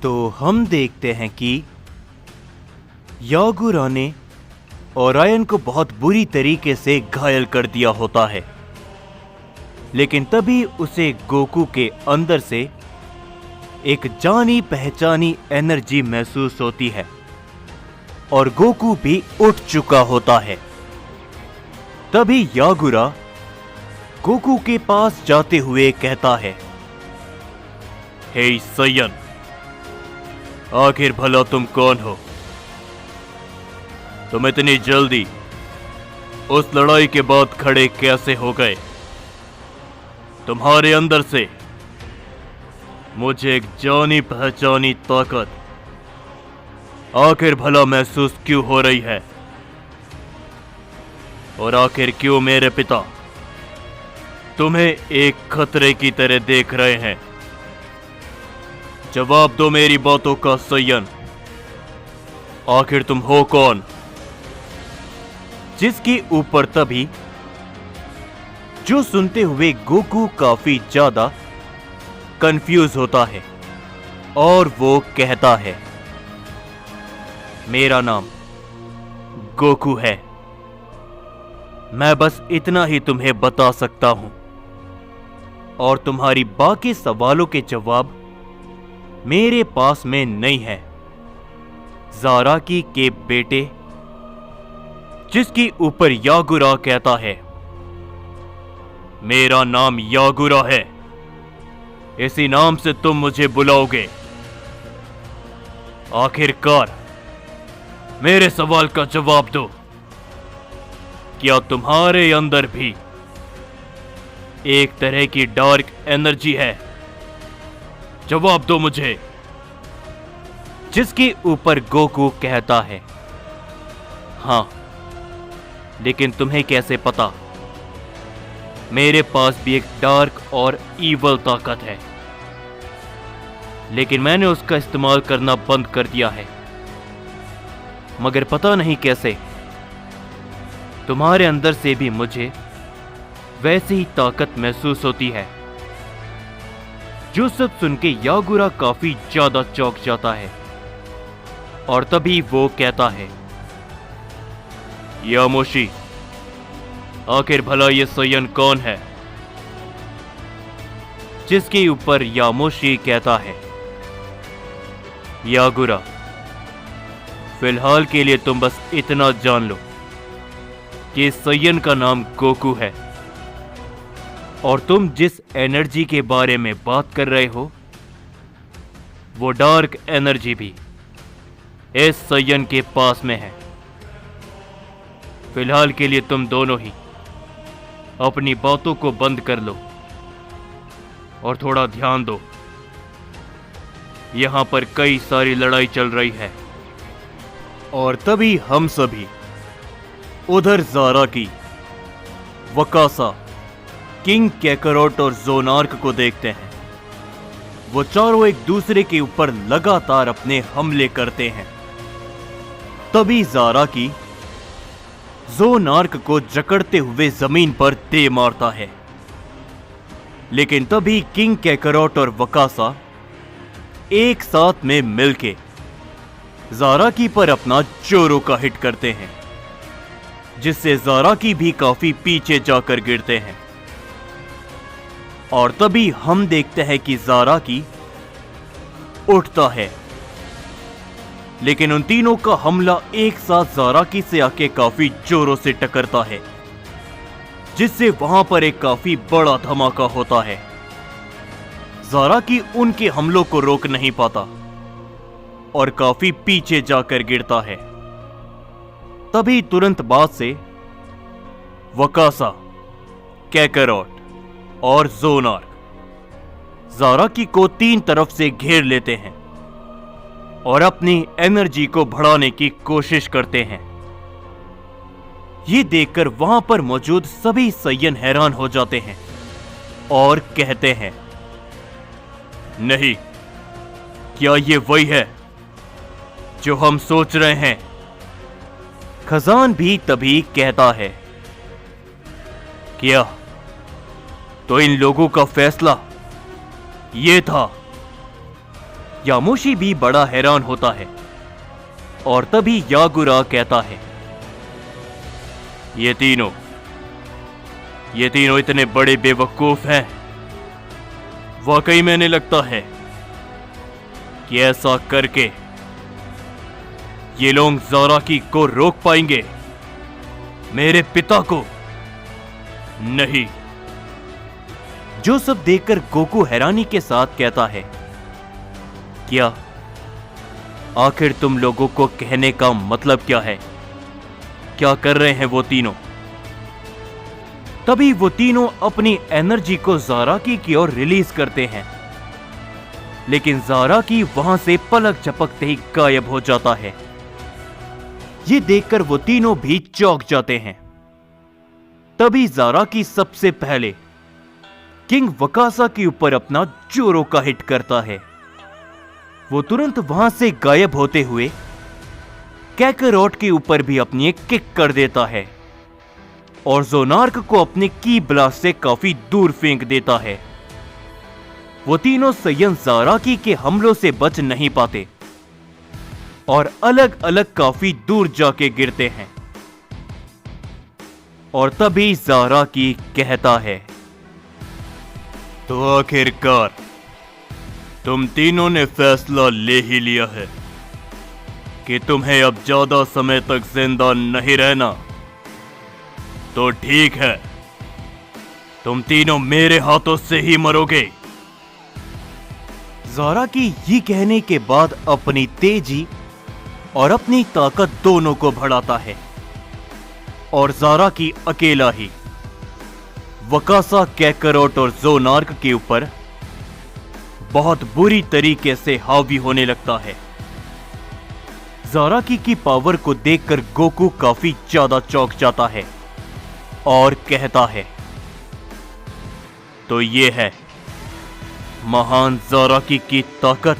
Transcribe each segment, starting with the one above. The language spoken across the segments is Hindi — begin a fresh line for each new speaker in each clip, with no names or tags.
तो हम देखते हैं कि यागुरा ने ओरायन को बहुत बुरी तरीके से घायल कर दिया होता है, लेकिन तभी उसे गोकू के अंदर से एक जानी पहचानी एनर्जी महसूस होती है और गोकू भी उठ चुका होता है। तभी यागुरा गोकू के पास जाते हुए कहता है, हे सयन, आखिर भला तुम कौन हो? तुम इतनी जल्दी उस लड़ाई के बाद खड़े कैसे हो गए? तुम्हारे अंदर से मुझे एक जानी पहचानी ताकत आखिर भला महसूस क्यों हो रही है? और आखिर क्यों मेरे पिता तुम्हें एक खतरे की तरह देख रहे हैं? जवाब दो मेरी बातों का सयन। आखिर तुम हो कौन? जिसके ऊपर तभी जो सुनते हुए गोकू काफी ज्यादा कंफ्यूज होता है और वो कहता है, मेरा नाम गोकू है। मैं बस इतना ही तुम्हें बता सकता हूं और तुम्हारी बाकी सवालों के जवाब मेरे पास में नहीं है। ज़ाराकी के बेटे, जिसके ऊपर यागुरा कहता है, मेरा नाम यागुरा है, इसी नाम से तुम मुझे बुलाओगे। आखिरकार मेरे सवाल का जवाब दो। क्या तुम्हारे अंदर भी एक तरह की डार्क एनर्जी है? जवाब दो मुझे। जिसके ऊपर गोकू कहता है, हां, लेकिन तुम्हें कैसे पता? मेरे पास भी एक डार्क और ईवल ताकत है, लेकिन मैंने उसका इस्तेमाल करना बंद कर दिया है। मगर पता नहीं कैसे तुम्हारे अंदर से भी मुझे वैसी ही ताकत महसूस होती है। जो सब सुन के यागुरा काफी ज्यादा चौंक जाता है और तभी वो कहता है, यामोशी, आखिर भला ये सयन कौन है? जिसके ऊपर यामोशी कहता है, यागुरा, फिलहाल के लिए तुम बस इतना जान लो कि सयन का नाम गोकू है और तुम जिस एनर्जी के बारे में बात कर रहे हो वो डार्क एनर्जी भी इस सयन के पास में है। फिलहाल के लिए तुम दोनों ही अपनी बातों को बंद कर लो और थोड़ा ध्यान दो। यहां पर कई सारी लड़ाई चल रही है। और तभी हम सभी उधर ज़ाराकी, वकासा, किंग कैकरोट और ज़ोनार्क को देखते हैं। वो चारों एक दूसरे के ऊपर लगातार अपने हमले करते हैं। तभी ज़ाराकी ज़ोनार्क को जकड़ते हुए जमीन पर दे मारता है, लेकिन तभी किंग कैकरोट और वकासा एक साथ में मिलके ज़ाराकी पर अपना जोरों का हिट करते हैं, जिससे ज़ाराकी भी काफी पीछे जाकर गिरते हैं। और तभी हम देखते हैं कि ज़ाराकी उठता है, लेकिन उन तीनों का हमला एक साथ ज़ाराकी से आके काफी जोरों से टकरता है, जिससे वहां पर एक काफी बड़ा धमाका होता है। ज़ाराकी उनके हमलों को रोक नहीं पाता और काफी पीछे जाकर गिरता है। तभी तुरंत बाद से वकासा, कैकरोट और ज़ोनार्क ज़ाराकी को तीन तरफ से घेर लेते हैं और अपनी एनर्जी को बढ़ाने की कोशिश करते हैं। ये देखकर वहां पर मौजूद सभी सयन हैरान हो जाते हैं और कहते हैं, नहीं, क्या ये वही है जो हम सोच रहे हैं? खजान भी तभी कहता है, क्या तो इन लोगों का फैसला ये था? यामोशी भी बड़ा हैरान होता है और तभी यागुरा कहता है, ये तीनों इतने बड़े बेवकूफ हैं। वाकई मैंने लगता है कि ऐसा करके ये लोग ज़ाराकी को रोक पाएंगे, मेरे पिता को नहीं। जो सब देखकर गोकू हैरानी के साथ कहता है, क्या आखिर तुम लोगों को कहने का मतलब क्या है? क्या कर रहे हैं वो तीनों? तभी वो तीनों अपनी एनर्जी को ज़ाराकी की ओर रिलीज करते हैं, लेकिन ज़ाराकी वहां से पलक झपकते ही गायब हो जाता है। ये देखकर वो तीनों भी चौंक जाते हैं। तभी ज़ाराकी सबसे पहले किंग वकासा के ऊपर अपना जोरो का हिट करता है। वो तुरंत वहां से गायब होते हुए कैकरॉट के ऊपर भी अपनी एक किक कर देता है और ज़ोनार्क को अपने की ब्लास्ट से काफी दूर फेंक देता है। वो तीनों सय्यन ज़ाराकी के हमलों से बच नहीं पाते और अलग अलग काफी दूर जाके गिरते हैं। और तभी ज़ाराकी कहता है, तो आखिरकार तुम तीनों ने फैसला ले ही लिया है कि तुम्हें अब ज्यादा समय तक जिंदा नहीं रहना। तो ठीक है, तुम तीनों मेरे हाथों से ही मरोगे। ज़ाराकी ये कहने के बाद अपनी तेजी और अपनी ताकत दोनों को बढ़ाता है और ज़ाराकी अकेला ही वकासा, कैकरॉट और ज़ोनार्क के ऊपर बहुत बुरी तरीके से हावी होने लगता है। ज़ाराकी की पावर को देखकर गोकू काफी ज्यादा चौंक जाता है और कहता है, तो ये है महान ज़ाराकी की ताकत।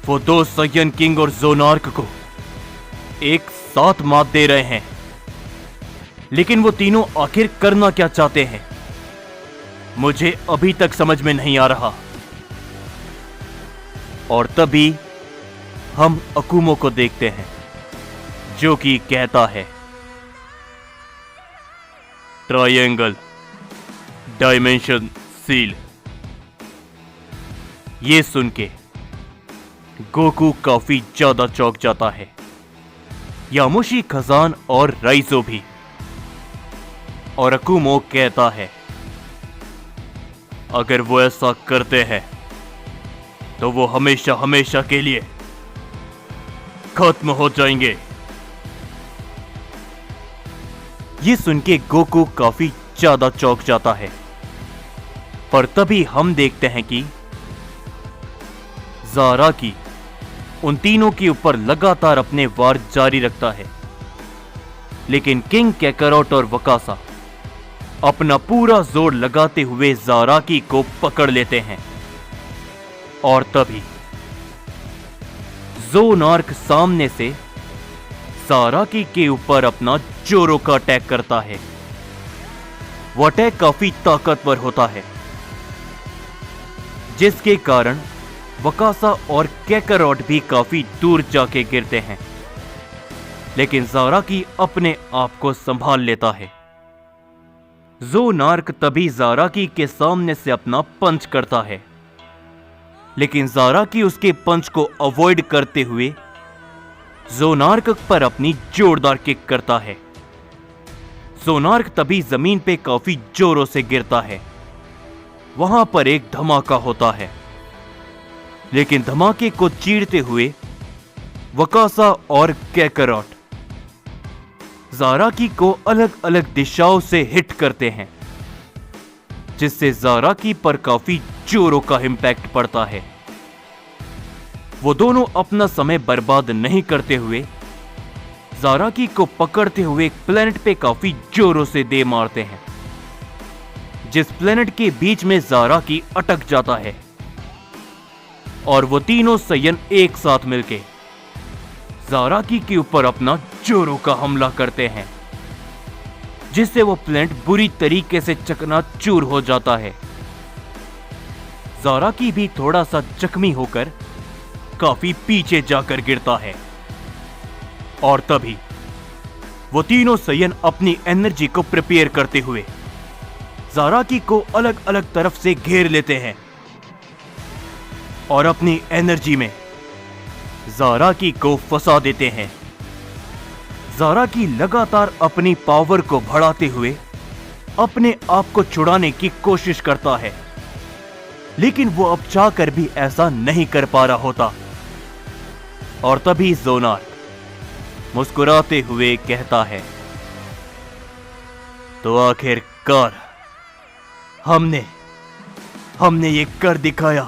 वो दो सय्यन किंग और ज़ोनार्क को एक साथ मात दे रहे हैं, लेकिन वो तीनों आखिर करना क्या चाहते हैं, मुझे अभी तक समझ में नहीं आ रहा। और तभी हम अकुमो को देखते हैं, जो कि कहता है, ट्रायंगल डायमेंशन सील। ये सुन के गोकू काफी ज्यादा चौंक जाता है, यामोशी, खजान और राइजो भी। और अकुमो कहता है, अगर वो ऐसा करते हैं तो वो हमेशा हमेशा के लिए खत्म हो जाएंगे। ये सुन के गोकू काफी ज्यादा चौंक जाता है, पर तभी हम देखते हैं कि ज़ाराकी उन तीनों के ऊपर लगातार अपने वार जारी रखता है, लेकिन किंग, कैकरॉट और वकासा अपना पूरा जोर लगाते हुए ज़ाराकी को पकड़ लेते हैं। और तभी ज़ोनार्क सामने से ज़ाराकी के ऊपर अपना जोरो का अटैक करता है। वो अटैक काफी ताकतवर होता है, जिसके कारण वकासा और कैकरॉट भी काफी दूर जाके गिरते हैं, लेकिन ज़ाराकी अपने आप को संभाल लेता है। ज़ोनार्क तभी ज़ाराकी के सामने से अपना पंच करता है, लेकिन ज़ाराकी उसके पंच को अवॉइड करते हुए ज़ोनार्क पर अपनी जोरदार किक करता है। ज़ोनार्क तभी जमीन पे काफी जोरों से गिरता है। वहां पर एक धमाका होता है, लेकिन धमाके को चीरते हुए वकासा और कैकरॉट ज़ाराकी को अलग अलग दिशाओं से हिट करते हैं, जिससे ज़ाराकी पर काफी जोरों का इंपैक्ट पड़ता है। वो दोनों अपना समय बर्बाद नहीं करते हुए ज़ाराकी को पकड़ते हुए एक प्लेनेट पे काफी जोरों से दे मारते हैं, जिस प्लेनेट के बीच में ज़ाराकी अटक जाता है और वो तीनों सय्यन एक साथ मिलके ज़ाराकी के ऊपर अपना जोरों का हमला करते हैं, जिससे वो प्लेनेट बुरी तरीके से चकनाचूर हो जाता है। ज़ाराकी भी थोड़ा सा जख्मी होकर काफी पीछे जाकर गिरता है। और तभी वो तीनों सैयन अपनी एनर्जी को प्रिपेयर करते हुए ज़ाराकी को अलग अलग तरफ से घेर लेते हैं और अपनी एनर्जी में ज़ाराकी को फंसा देते हैं। ज़ाराकी लगातार अपनी पावर को बढ़ाते हुए अपने आप को छुड़ाने की कोशिश करता है, लेकिन वो अब चाहकर भी ऐसा नहीं कर पा रहा होता। और तभी ज़ोनार्क मुस्कुराते हुए कहता है, तो आखिरकार हमने ये कर दिखाया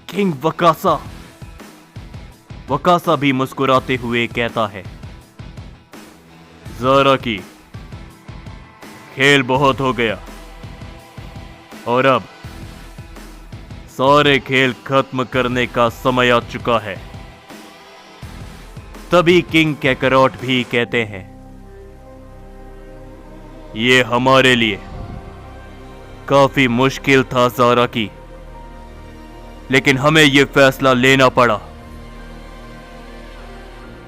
किंग वकासा। वकासा भी मुस्कुराते हुए कहता है, ज़ाराकी, खेल बहुत हो गया और अब सारे खेल खत्म करने का समय आ चुका है। तभी किंग कैकरॉट भी कहते हैं, ये हमारे लिए काफी मुश्किल था ज़ाराकी, लेकिन हमें यह फैसला लेना पड़ा।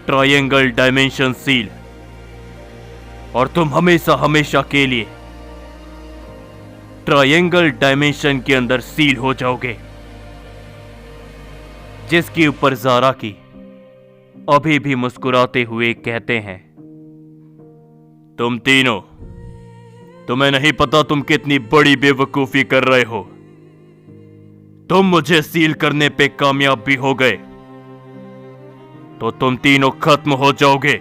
ट्रायंगल डायमेंशन सील, और तुम हमेशा हमेशा के लिए ट्रायंगल डायमेंशन के अंदर सील हो जाओगे। जिसके ऊपर ज़ाराकी अभी भी मुस्कुराते हुए कहते हैं, तुम तीनों, तुम्हें नहीं पता तुम कितनी बड़ी बेवकूफी कर रहे हो। तुम मुझे सील करने पे कामयाब भी हो गए तो तुम तीनों खत्म हो जाओगे।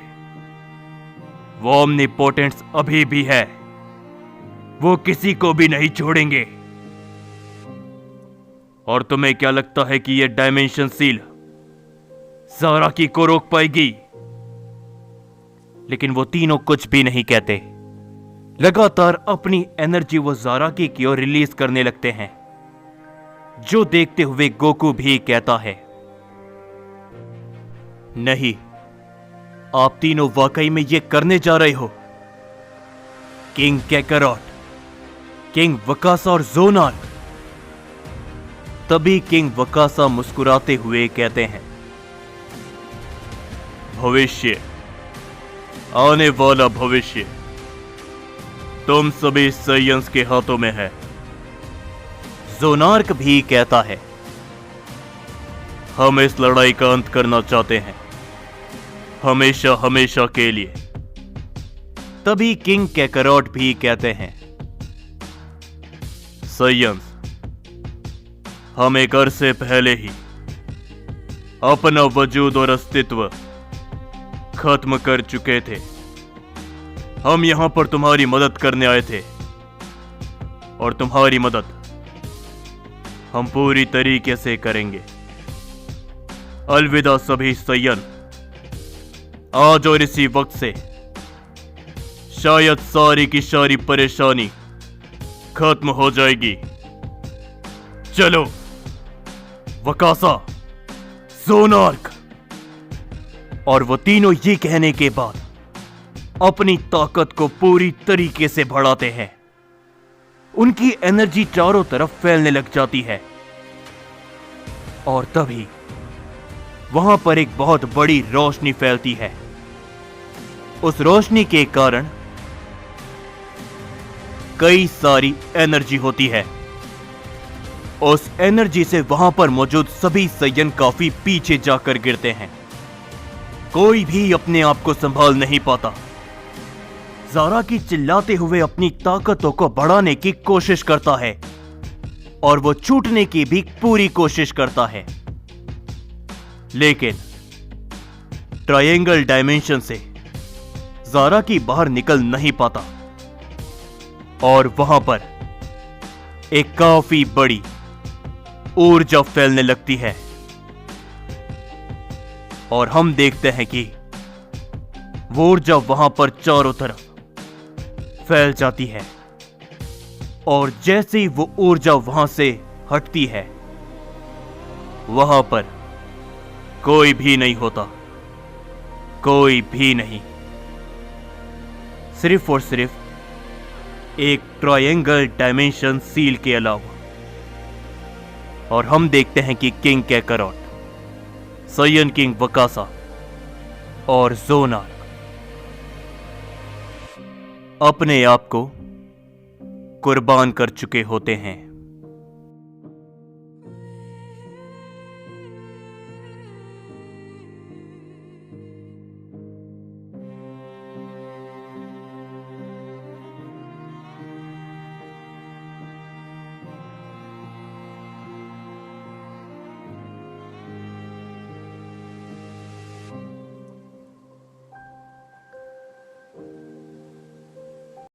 वो ओमनीपोटेंट्स अभी भी है, वो किसी को भी नहीं छोड़ेंगे। और तुम्हें क्या लगता है कि यह डायमेंशन सील ज़ाराकी को रोक पाएगी? लेकिन वो तीनों कुछ भी नहीं कहते। लगातार अपनी एनर्जी वो ज़ाराकी की ओर रिलीज करने लगते हैं, जो देखते हुए गोकू भी कहता है, नहीं, आप तीनों वाकई में ये करने जा रहे हो। किंग कैकरॉट, किंग वकासा और ज़ोनार्क। तभी किंग वकासा मुस्कुराते हुए कहते हैं, भविष्य, आने वाला भविष्य तुम सभी साइयंस के हाथों में है। ज़ोनार्क भी कहता है, हम इस लड़ाई का अंत करना चाहते हैं, हमेशा हमेशा के लिए। तभी किंग कैकरॉट भी कहते हैं, साइयंस, हम एक अरसे पहले ही अपना वजूद और अस्तित्व खत्म कर चुके थे। हम यहां पर तुम्हारी मदद करने आए थे और तुम्हारी मदद हम पूरी तरीके से करेंगे। अलविदा सभी सैयन। आज और इसी वक्त से शायद सारी की सारी परेशानी खत्म हो जाएगी। चलो वकासा, ज़ोनार्क। और वो तीनों ये कहने के बाद अपनी ताकत को पूरी तरीके से बढ़ाते हैं। उनकी एनर्जी चारों तरफ फैलने लग जाती है और तभी वहां पर एक बहुत बड़ी रोशनी फैलती है। उस रोशनी के कारण कई सारी एनर्जी होती है। उस एनर्जी से वहां पर मौजूद सभी सैयन काफी पीछे जाकर गिरते हैं। कोई भी अपने आप को संभाल नहीं पाता। ज़ाराकी चिल्लाते हुए अपनी ताकतों को बढ़ाने की कोशिश करता है और वो छूटने की भी पूरी कोशिश करता है, लेकिन ट्रायंगल डायमेंशन से ज़ाराकी बाहर निकल नहीं पाता और वहां पर एक काफी बड़ी ऊर्जा फैलने लगती है और हम देखते हैं कि वो ऊर्जा वहां पर चारों तरफ फैल जाती है और जैसे ही वो ऊर्जा वहां से हटती है, वहां पर कोई भी नहीं होता। कोई भी नहीं, सिर्फ और सिर्फ एक ट्रायंगल डायमेंशन सील के अलावा। और हम देखते हैं कि किंग कैकरॉट, सायन किंग वकासा और ज़ोनार्क अपने आप को कुर्बान कर चुके होते हैं।